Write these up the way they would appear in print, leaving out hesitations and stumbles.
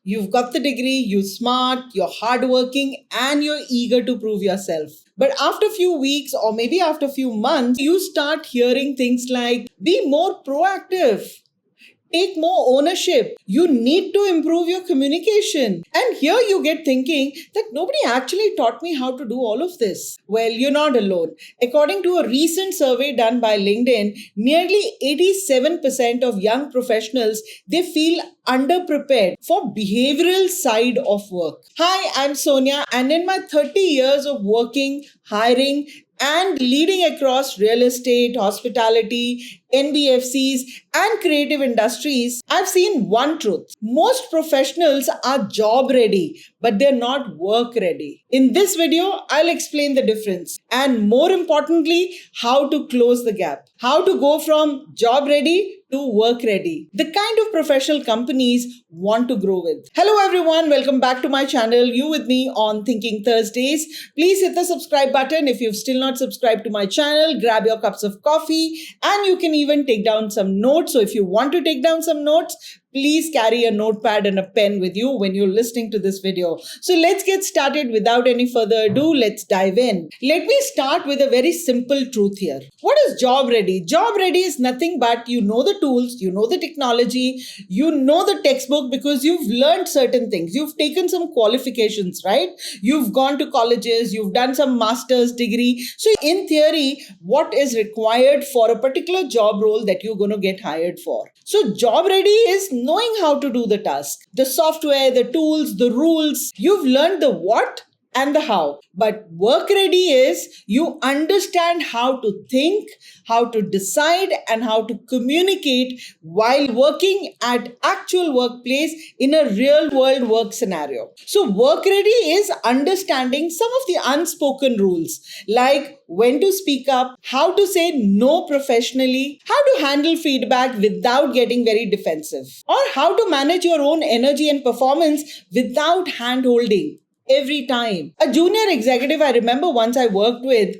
You've got the degree, you're smart, you're hardworking, and you're eager to prove yourself. But after a few weeks or maybe after a few months, you start hearing things like be more proactive. Take more ownership. You need to improve your communication. And here you get thinking that nobody actually taught me how to do all of this. Well, you're not alone. According to a recent survey done by LinkedIn, nearly 87% of young professionals they feel underprepared for behavioral side of work. Hi, I'm Sonia, and in my 30 years of working, hiring, and leading across real estate, hospitality, NBFCs, and creative industries, I've seen one truth. Most professionals are job ready, but they're not work ready. In this video, I'll explain the difference and more importantly, how to close the gap. How to go from job ready to work ready. The kind of professional companies want to grow with. Hello everyone, welcome back to my channel. You with me on Thinking Thursdays. Please hit the subscribe button if you've still not subscribed to my channel. Grab your cups of coffee and you can even take down some notes. So if you want to take down some notes, please carry a notepad and a pen with you when you're listening to this video. So let's get started without any further ado. Let's dive in. Let me start with a very simple truth here. What is job ready? Job ready is nothing but you know the tools, you know the technology, you know the textbook because you've learned certain things. You've taken some qualifications, right? You've gone to colleges, you've done some master's degree. So in theory, what is required for a particular job role that you're going to get hired for? So job ready is knowing how to do the task, the software, the tools, the rules. You've learned the what and the how. But work ready is you understand how to think, how to decide, and how to communicate while working at actual workplace in a real world work scenario. So work ready is understanding some of the unspoken rules like when to speak up, how to say no professionally, how to handle feedback without getting very defensive, or how to manage your own energy and performance without hand holding every time. A junior executive I remember once I worked with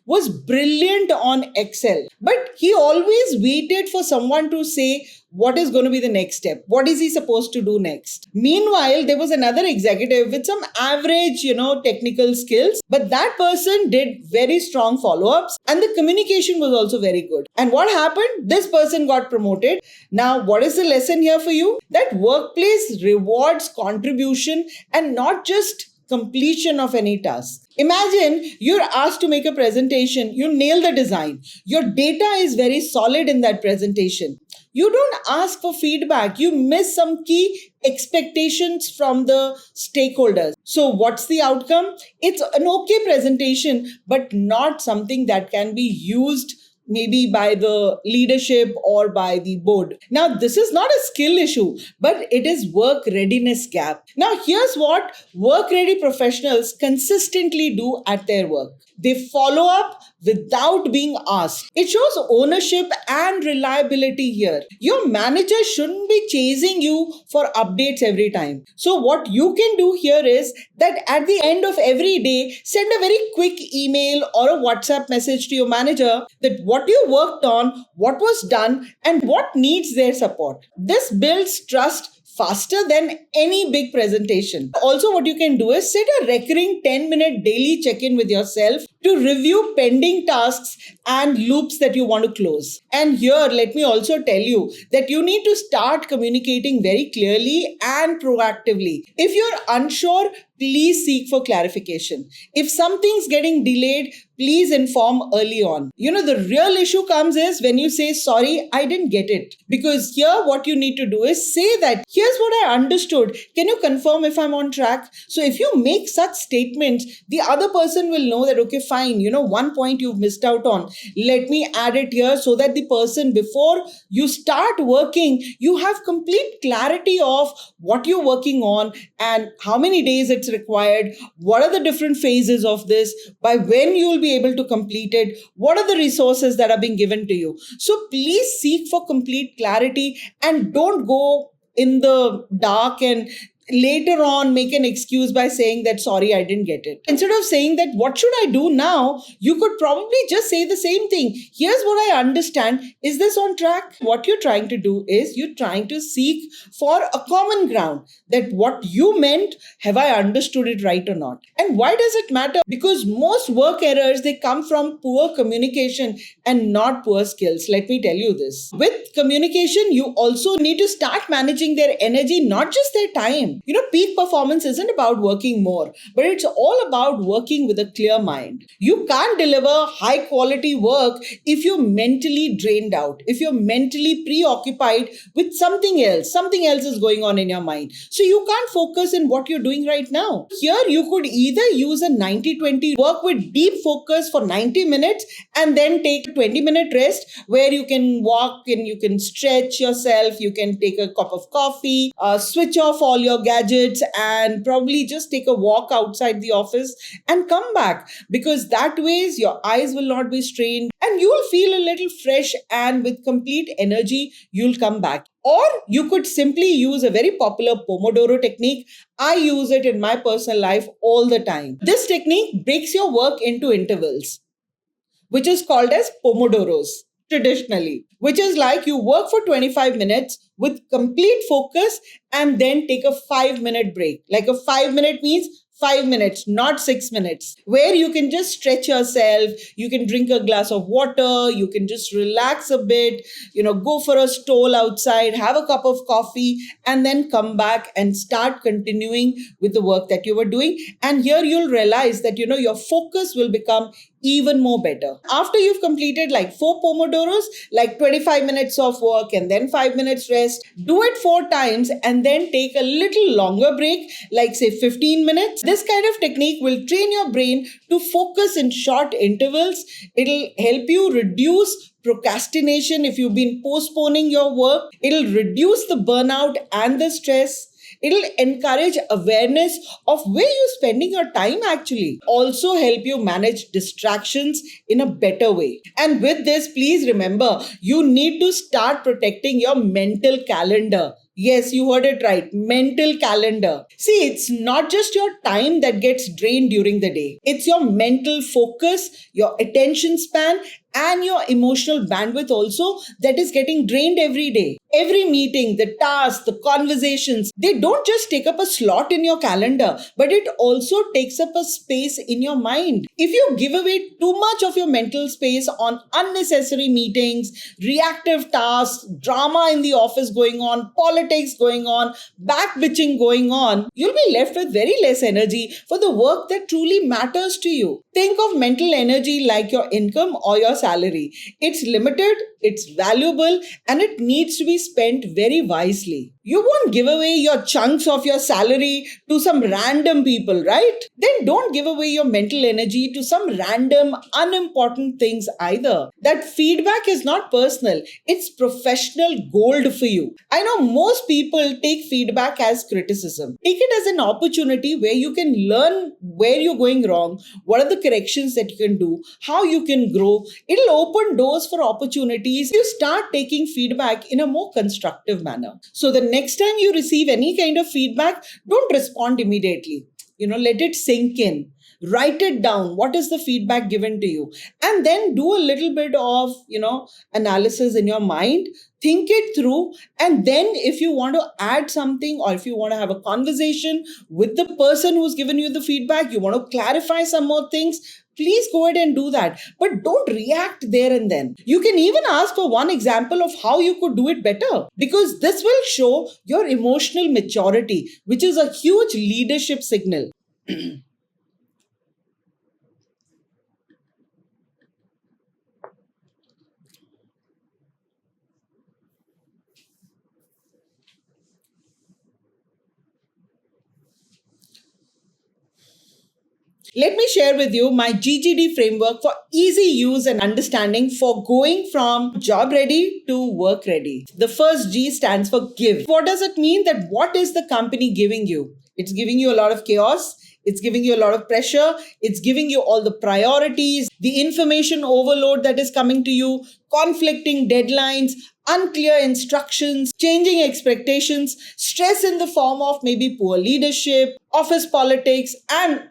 was brilliant on Excel, but he always waited for someone to say what is going to be the next step. What is he supposed to do next? Meanwhile, there was another executive with some average, technical skills, but that person did very strong follow-ups and the communication was also very good. And what happened? This person got promoted. Now, what is the lesson here for you? That workplace rewards contribution and not just completion of any task. Imagine you're asked to make a presentation, you nail the design, your data is very solid in that presentation. You don't ask for feedback, you miss some key expectations from the stakeholders. So what's the outcome? It's an okay presentation, but not something that can be used maybe by the leadership or by the board. Now, this is not a skill issue, but it is work readiness gap. Now, here's what work ready professionals consistently do at their work. They follow up without being asked. It shows ownership and reliability here. Your manager shouldn't be chasing you for updates every time. So what you can do here is that at the end of every day, send a very quick email or a WhatsApp message to your manager that what you worked on, what was done, and what needs their support. This builds trust faster than any big presentation. Also, what you can do is set a recurring 10-minute daily check-in with yourself to review pending tasks and loops that you want to close. And here, let me also tell you that you need to start communicating very clearly and proactively. If you're unsure, please seek for clarification. If something's getting delayed, please inform early on. The real issue comes is when you say, sorry, I didn't get it. Because here what you need to do is say that, here's what I understood. Can you confirm if I'm on track? So if you make such statements, the other person will know that, okay, fine, one point you've missed out on. Let me add it here so that the person, before you start working, you have complete clarity of what you're working on and how many days it's required, what are the different phases of this, by when you will be able to complete it, what are the resources that are being given to you. So please seek for complete clarity and don't go in the dark and later on make an excuse by saying that sorry, I didn't get it. Instead of saying that what should I do now, you could probably just say the same thing. Here's what I understand. Is this on track? What you're trying to do is you're trying to seek for a common ground, that what you meant, have I understood it right or not? And why does it matter? Because most work errors, they come from poor communication and not poor skills. Let me tell you this. With communication, you also need to start managing their energy, not just their time. Peak performance isn't about working more, but it's all about working with a clear mind. You can't deliver high quality work if you're mentally drained out, if you're mentally preoccupied with something else. Something else is going on in your mind. So you can't focus in what you're doing right now. Here, you could either use a 90-20, work with deep focus for 90 minutes and then take a 20-minute rest where you can walk and you can stretch yourself, you can take a cup of coffee, switch off all your gadgets and probably just take a walk outside the office and come back, because that ways your eyes will not be strained and you will feel a little fresh, and with complete energy you'll come back. Or you could simply use a very popular Pomodoro technique. I use it in my personal life all the time. This technique breaks your work into intervals, which is called as Pomodoros traditionally, which is like you work for 25 minutes with complete focus and then take a 5-minute break. Like a 5-minute means 5 minutes, not 6 minutes, where you can just stretch yourself, you can drink a glass of water, you can just relax a bit, go for a stroll outside, have a cup of coffee, and then come back and start continuing with the work that you were doing. And here you'll realize that, your focus will become even more better. After you've completed like 4 Pomodoros, like 25 minutes of work and then 5 minutes rest, do it 4 times and then take a little longer break, like say 15 minutes. This kind of technique will train your brain to focus in short intervals. It'll help you reduce procrastination if you've been postponing your work. It'll reduce the burnout and the stress. It'll encourage awareness of where you're spending your time actually. Also help you manage distractions in a better way. And with this, please remember, you need to start protecting your mental calendar. Yes, you heard it right. Mental calendar. See, it's not just your time that gets drained during the day. It's your mental focus, your attention span, and your emotional bandwidth also that is getting drained every day. Every meeting, the tasks, the conversations, they don't just take up a slot in your calendar, but it also takes up a space in your mind. If you give away too much of your mental space on unnecessary meetings, reactive tasks, drama in the office going on, politics going on, back bitching going on, you'll be left with very less energy for the work that truly matters to you. Think of mental energy like your income or your salary. It's limited, it's valuable, and it needs to be spent very wisely. You won't give away your chunks of your salary to some random people, right? Then don't give away your mental energy to some random, unimportant things either. That feedback is not personal, it's professional gold for you. I know most people take feedback as criticism. Take it as an opportunity where you can learn where you're going wrong, what are the corrections that you can do, how you can grow. It'll open doors for opportunities. You start taking feedback in a more constructive manner. So the next time you receive any kind of feedback, don't respond immediately. Let it sink in. Write it down. What is the feedback given to you? And then do a little bit of, analysis in your mind. Think it through. And then if you want to add something or if you want to have a conversation with the person who's given you the feedback, you want to clarify some more things, please go ahead and do that. But don't react there and then. You can even ask for one example of how you could do it better, because this will show your emotional maturity, which is a huge leadership signal. Let me share with you my GGD framework for easy use and understanding for going from job ready to work ready. The first G stands for give. What does it mean? That what is the company giving you? It's giving you a lot of chaos. It's giving you a lot of pressure. It's giving you all the priorities, the information overload that is coming to you, conflicting deadlines, unclear instructions, changing expectations, stress in the form of maybe poor leadership, office politics, and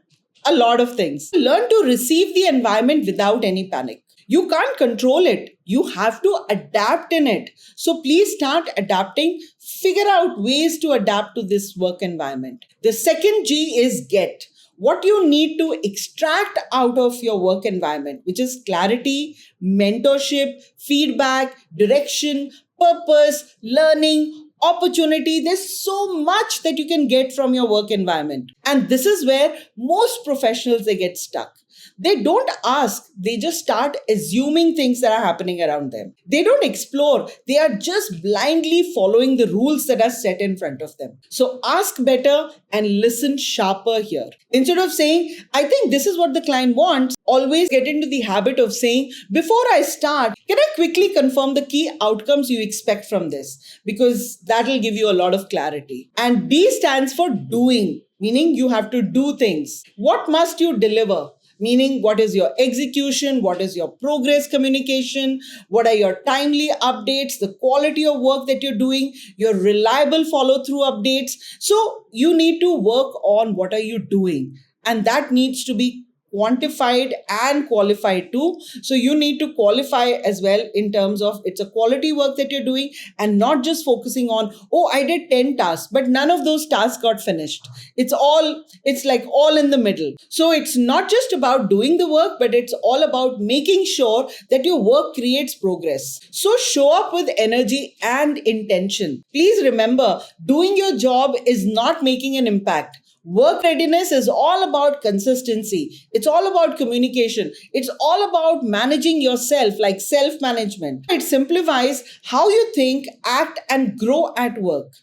a lot of things. Learn to receive the environment without any panic. You can't control it. You have to adapt in it. So please start adapting. Figure out ways to adapt to this work environment. The second G is get. What you need to extract out of your work environment, which is clarity, mentorship, feedback, direction, purpose, learning, opportunity. There's so much that you can get from your work environment. And this is where most professionals, they get stuck. They don't ask, they just start assuming things that are happening around them. They don't explore, they are just blindly following the rules that are set in front of them. So ask better and listen sharper here. Instead of saying, I think this is what the client wants, always get into the habit of saying, before I start, can I quickly confirm the key outcomes you expect from this? Because that will give you a lot of clarity. And D stands for doing, meaning you have to do things. What must you deliver? Meaning, what is your execution? What is your progress communication? What are your timely updates? The quality of work that you're doing, your reliable follow-through updates. So you need to work on what are you doing. And that needs to be quantified and qualified too. So you need to qualify as well in terms of it's a quality work that you're doing and not just focusing on, oh, I did 10 tasks, but none of those tasks got finished. It's like all in the middle. So it's not just about doing the work, but it's all about making sure that your work creates progress. So show up with energy and intention. Please remember, doing your job is not making an impact. Work readiness is all about consistency. It's all about communication. It's all about managing yourself, like self-management. It simplifies how you think, act, and grow at work,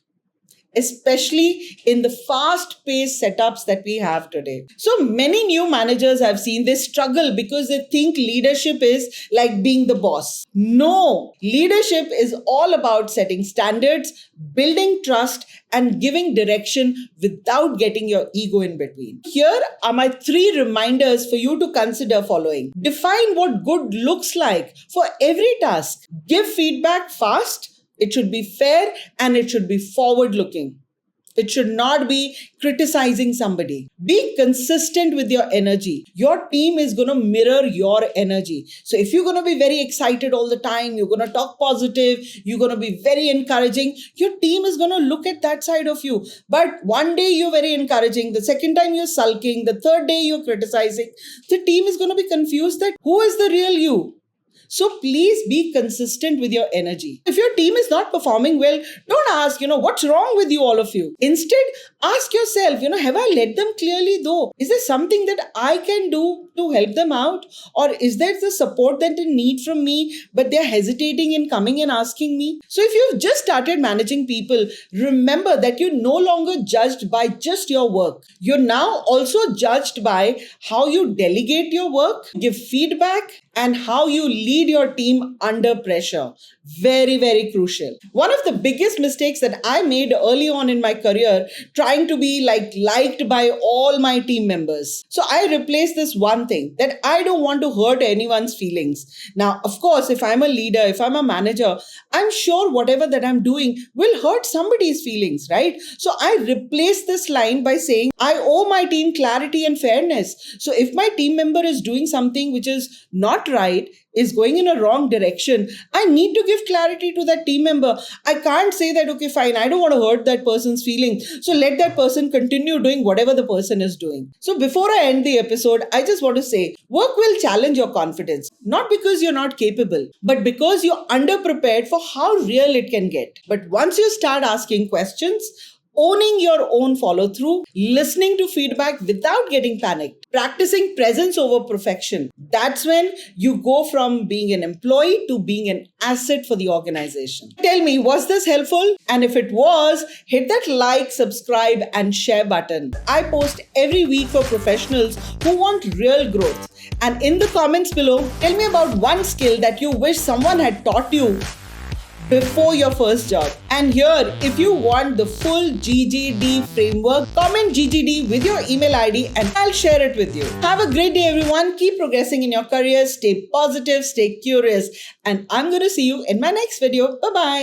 especially in the fast-paced setups that we have today. So many new managers I've seen, they struggle because they think leadership is like being the boss. No, leadership is all about setting standards, building trust, and giving direction without getting your ego in between. Here are my 3 reminders for you to consider following. Define what good looks like for every task. Give feedback fast. It should be fair and it should be forward-looking. It should not be criticizing somebody. Be consistent with your energy. Your team is going to mirror your energy. So if you're going to be very excited all the time, you're going to talk positive, you're going to be very encouraging, your team is going to look at that side of you. But one day you're very encouraging, the second time you're sulking, the third day you're criticizing, the team is going to be confused that who is the real you? So please be consistent with your energy. If your team is not performing well, don't ask, what's wrong with you, all of you. Instead, ask yourself, have I led them clearly though? Is there something that I can do to help them out? Or is there the support that they need from me, but they're hesitating in coming and asking me? So if you've just started managing people, remember that you're no longer judged by just your work. You're now also judged by how you delegate your work, give feedback, and how you lead your team under pressure. Very, very crucial. One of the biggest mistakes that I made early on in my career, trying to be liked by all my team members. So I replaced this one thing, that I don't want to hurt anyone's feelings. Now, of course, if I'm a leader, if I'm a manager, I'm sure whatever that I'm doing will hurt somebody's feelings, right? So I replaced this line by saying, I owe my team clarity and fairness. So if my team member is doing something which is not right, is going in a wrong direction, I need to give clarity to that team member. I can't say that, okay, fine, I don't want to hurt that person's feelings, so let that person continue doing whatever the person is doing. So before I end the episode, I just want to say, work will challenge your confidence, not because you're not capable, but because you're underprepared for how real it can get. But once you start asking questions, owning your own follow-through, listening to feedback without getting panicked, practicing presence over perfection. That's when you go from being an employee to being an asset for the organization. Tell me, was this helpful? And if it was, hit that like, subscribe, and share button. I post every week for professionals who want real growth. And in the comments below, tell me about one skill that you wish someone had taught you before your first job. And here, if you want the full GGD framework, comment GGD with your email ID and I'll share it with you. Have a great day, everyone. Keep progressing in your career. Stay positive, stay curious. And I'm going to see you in my next video. Bye-bye.